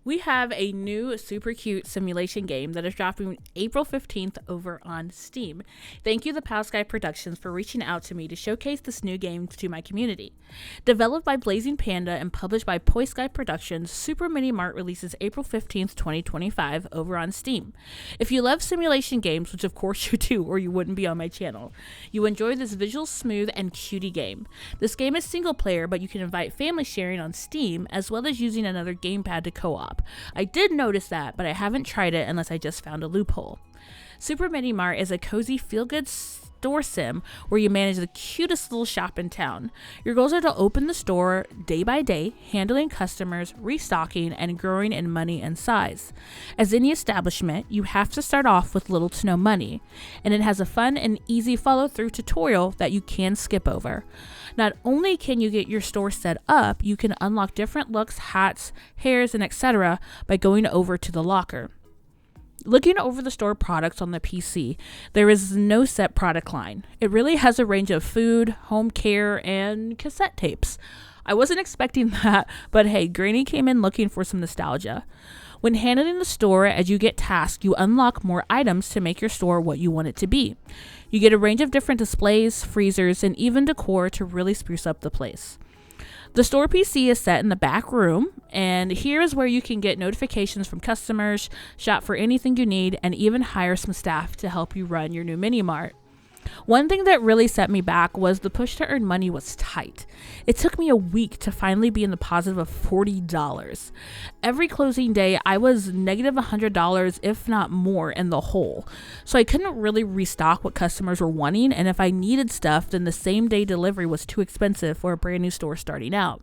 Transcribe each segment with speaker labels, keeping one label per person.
Speaker 1: We have a new super cute simulation game that is dropping April 15th over on Steam. Thank you to Pal Sky Productions for reaching out to me to showcase this new game to my community. Developed by Blazing Panda and published by Poi Sky Productions, Super Mini Mart releases April 15th, 2025 over on Steam. If you love simulation games, which of course you do or you wouldn't be on my channel, you enjoy this visual smooth and cutie game. This game is single player, but you can invite family sharing on Steam as well as using another gamepad to co-op. I did notice that, but I haven't tried it unless I just found a loophole. Super Mini Mart is a cozy feel-good store sim where you manage the cutest little shop in town. Your goals are to open the store day by day, handling customers, restocking, and growing in money and size. As any establishment, you have to start off with little to no money, and it has a fun and easy follow-through tutorial that you can skip over. Not only can you get your store set up, you can unlock different looks, hats, hairs, and etc. by going over to the locker. Looking over the store products on the PC, there is no set product line. It really has a range of food, home care, and cassette tapes. I wasn't expecting that, but hey, Granny came in looking for some nostalgia. When handling the store, as you get tasked, you unlock more items to make your store what you want it to be. You get a range of different displays, freezers, and even decor to really spruce up the place. The store PC is set in the back room, and here is where you can get notifications from customers, shop for anything you need, and even hire some staff to help you run your new mini mart. One thing that really set me back was the push to earn money was tight. It took me a week to finally be in the positive of $40. Every closing day, I was negative $100, if not more, in the hole. So I couldn't really restock what customers were wanting, and if I needed stuff, then the same day delivery was too expensive for a brand new store starting out.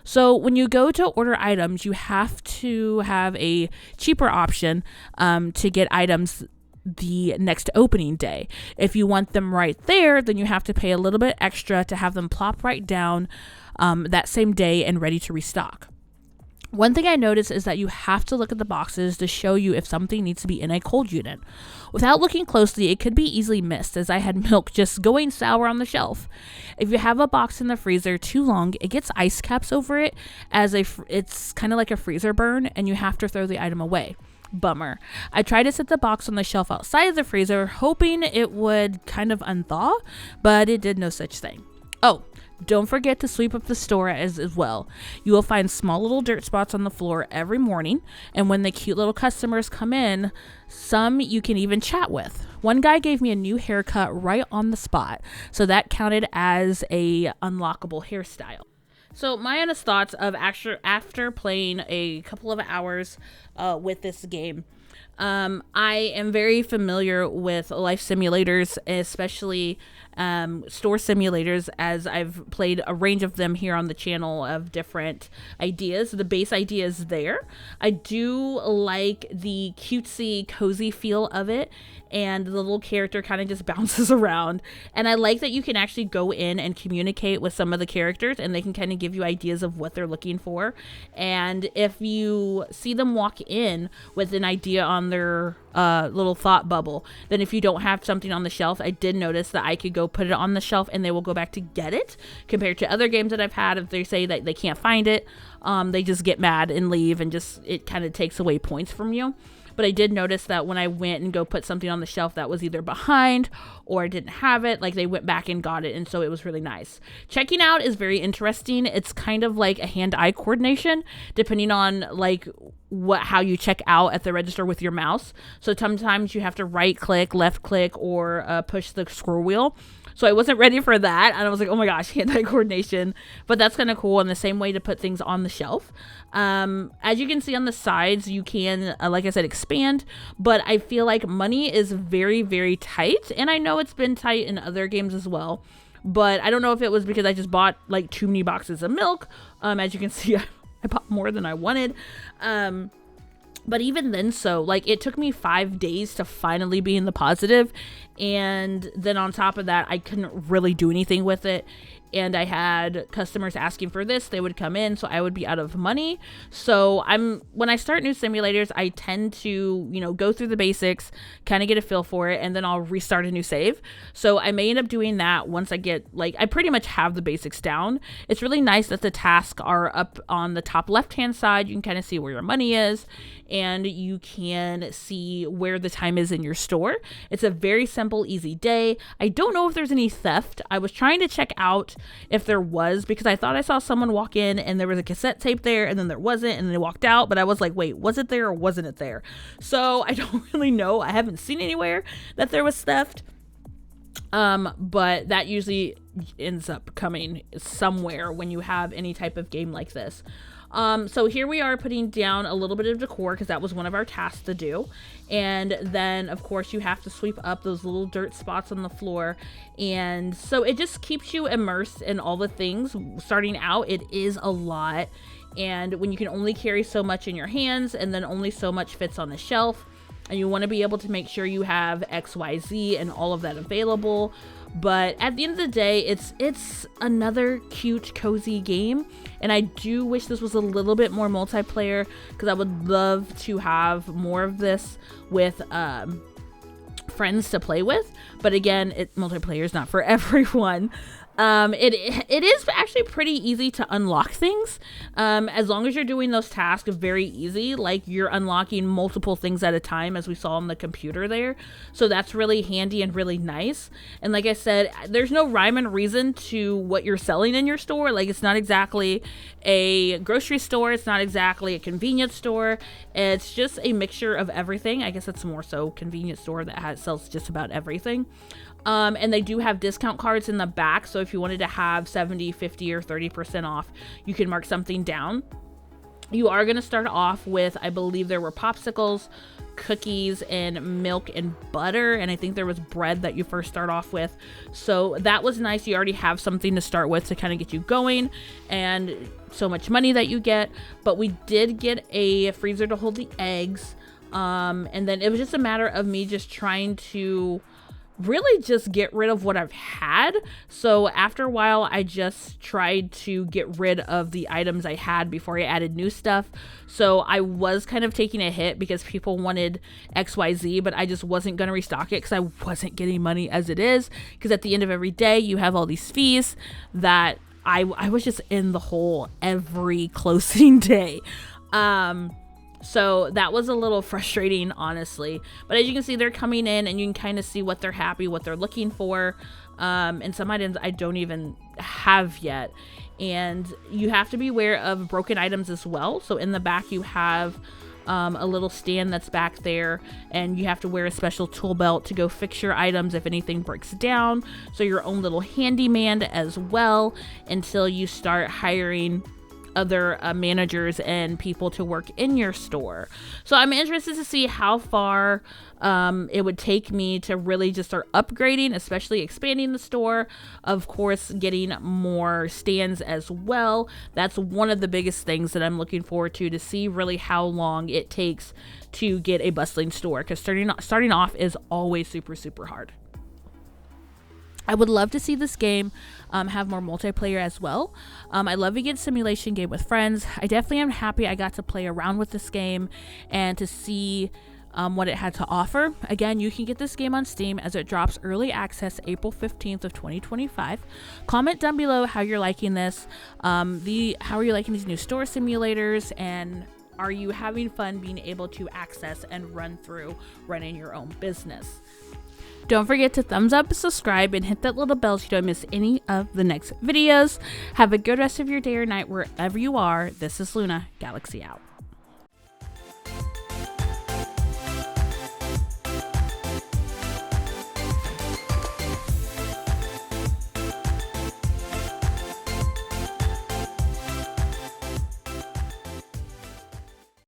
Speaker 1: So when you go to order items, you have to have a cheaper option to get items the next opening day. If you want them right there, then you have to pay a little bit extra to have them plop right down that same day and ready to restock. One thing I noticed is that you have to look at the boxes to show you if something needs to be in a cold unit. Without looking closely, it could be easily missed, as I had milk just going sour on the shelf. If you have a box in the freezer too long, it gets ice caps over it, as it's kind of like a freezer burn, and you have to throw the item away. Bummer. I tried to set the box on the shelf outside of the freezer, hoping it would kind of unthaw, but it did no such thing. Oh, don't forget to sweep up the store as well. You will find small little dirt spots on the floor every morning, and when the cute little customers come in, some you can even chat with. One guy gave me a new haircut right on the spot, so that counted as a unlockable hairstyle. So my honest thoughts of after playing a couple of hours with this game, I am very familiar with life simulators, especially store simulators, as I've played a range of them here on the channel of different ideas. The base idea is there. I do like the cutesy, cozy feel of it, and the little character kind of just bounces around. And I like that you can actually go in and communicate with some of the characters, and they can kind of give you ideas of what they're looking for. And if you see them walk in with an idea on their little thought bubble, then if you don't have something on the shelf, I did notice that I could go put it on the shelf and they will go back to get it, compared to other games that I've had. If they say that they can't find it, they just get mad and leave, and just it kind of takes away points from you. But I did notice that when I went and go put something on the shelf that was either behind or didn't have it, like they went back and got it, and so it was really nice. Checking out is very interesting. It's kind of like a hand-eye coordination, depending on like how you check out at the register with your mouse. So sometimes you have to right click, left click, or push the scroll wheel. So I wasn't ready for that, and I was like, oh my gosh, hand-eye coordination. But that's kind of cool, and the same way to put things on the shelf. As you can see on the sides, you can, like I said, expand, but I feel like money is very, very tight, and I know it's been tight in other games as well, but I don't know if it was because I just bought like too many boxes of milk. As you can see, I bought more than I wanted. But even then, so like it took me 5 days to finally be in the positive, and then on top of that, I couldn't really do anything with it. and I had customers asking for this, they would come in, so I would be out of money. So when I start new simulators, I tend to, you know, go through the basics, kind of get a feel for it, and then I'll restart a new save. So I may end up doing that once I get, like, I pretty much have the basics down. It's really nice that the tasks are up on the top left-hand side. You can kind of see where your money is, and you can see where the time is in your store. It's a very simple, easy day. I don't know if there's any theft. I was trying to check out if there was, because I thought I saw someone walk in and there was a cassette tape there, and then there wasn't, and then they walked out, but I was like, wait, was it there or wasn't it there? So I don't really know. I haven't seen anywhere that there was theft. But that usually ends up coming somewhere when you have any type of game like this. So here we are putting down a little bit of decor because that was one of our tasks to do. And then of course you have to sweep up those little dirt spots on the floor. And so it just keeps you immersed in all the things. Starting out, it is a lot. And when you can only carry so much in your hands and then only so much fits on the shelf, and you want to be able to make sure you have XYZ and all of that available. But at the end of the day, it's another cute, cozy game. And I do wish this was a little bit more multiplayer, because I would love to have more of this with friends to play with. But again, multiplayer is not for everyone. It is actually pretty easy to unlock things, as long as you're doing those tasks very easy, like you're unlocking multiple things at a time, as we saw on the computer there. So that's really handy and really nice. And like I said, there's no rhyme and reason to what you're selling in your store. Like, it's not exactly a grocery store, it's not exactly a convenience store, it's just a mixture of everything. I guess it's more so convenience store that sells just about everything. And they do have discount cards in the back, so if you wanted to have 70, 50, or 30% off, you can mark something down. You are going to start off with, I believe there were popsicles, cookies, and milk and butter, and I think there was bread that you first start off with. So that was nice. You already have something to start with to kind of get you going, and so much money that you get. But we did get a freezer to hold the eggs, and then it was just a matter of me just trying to really just get rid of what I've had. So after a while, I just tried to get rid of the items I had before I added new stuff. So I was kind of taking a hit because people wanted XYZ, but I just wasn't going to restock it because I wasn't getting money as it is. Because at the end of every day, you have all these fees that I was just in the hole every closing day. So that was a little frustrating, honestly. But as you can see, they're coming in and you can kind of see what they're happy, what they're looking for. And some items I don't even have yet. And you have to be aware of broken items as well. So in the back, you have a little stand that's back there, and you have to wear a special tool belt to go fix your items if anything breaks down. So your own little handyman as well, until you start hiring other managers and people to work in your store. So I'm interested to see how far it would take me to really just start upgrading, especially expanding the store. Of course, getting more stands as well. That's one of the biggest things that I'm looking forward to see really how long it takes to get a bustling store, because starting off is always super, super hard. I would love to see this game have more multiplayer as well. I love a good simulation game with friends. I definitely am happy I got to play around with this game and to see what it had to offer. Again, you can get this game on Steam as it drops early access April 15th of 2025. Comment down below how you're liking this. How are you liking these new store simulators, and are you having fun being able to access and running your own business? Don't forget to thumbs up, subscribe, and hit that little bell so you don't miss any of the next videos. Have a good rest of your day or night wherever you are. This is Lunagalaxy out.